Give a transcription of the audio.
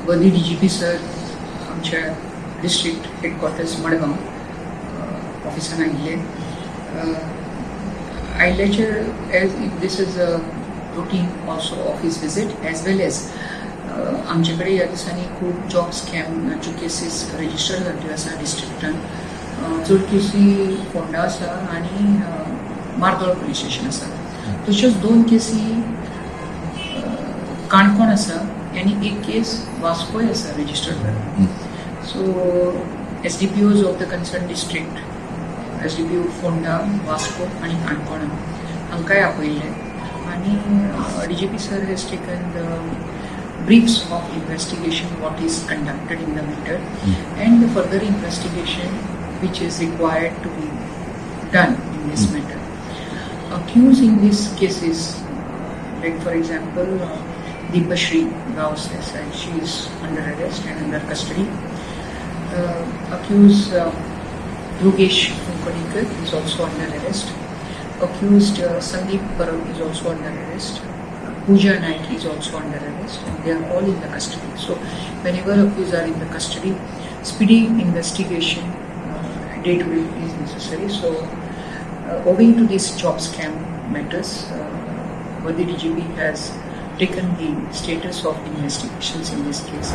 वदी DGP sir आमच्या district headquarters Madgaon ऑफिसान आयिल्ल्याचे as this is a routine also office visit as well as आमचे कडेन ह्या दिसांनी खूब जॉब स्कॅमच्यो केसीस रजिस्टर जाल्ल्यो आसा डिस्ट्रिक्टान. चड केसी फोंडा आसा आनी मार्दोळ पुलीस स्टेशन आसा. तश्योच 2 केसी काणकोण आसा आनी एक केस वास्कोय आसा रजिस्टर्ड जाल्ली. सो SDPOs of the concern district SDPO Ponda, Vasco आनी काणकोण हांकांय आपयल्ले आनी DGP sir hedge taken the briefs of investigation what is conducted in the matter and the further investigation which is required to be done in this matter. Accused in these cases, like for example, Deepashri Gaus Desai, she is under arrest and under custody. Accused Yogesh Konkani is also under arrest. Accused Sandeep Param is also under arrest. Pooja Naik is also under arrest and they are all in the custody. So whenever accused are in the custody, speedy investigation day to day is necessary. So owing to these job scam matters, the DGP has taken the status of investigations in this case.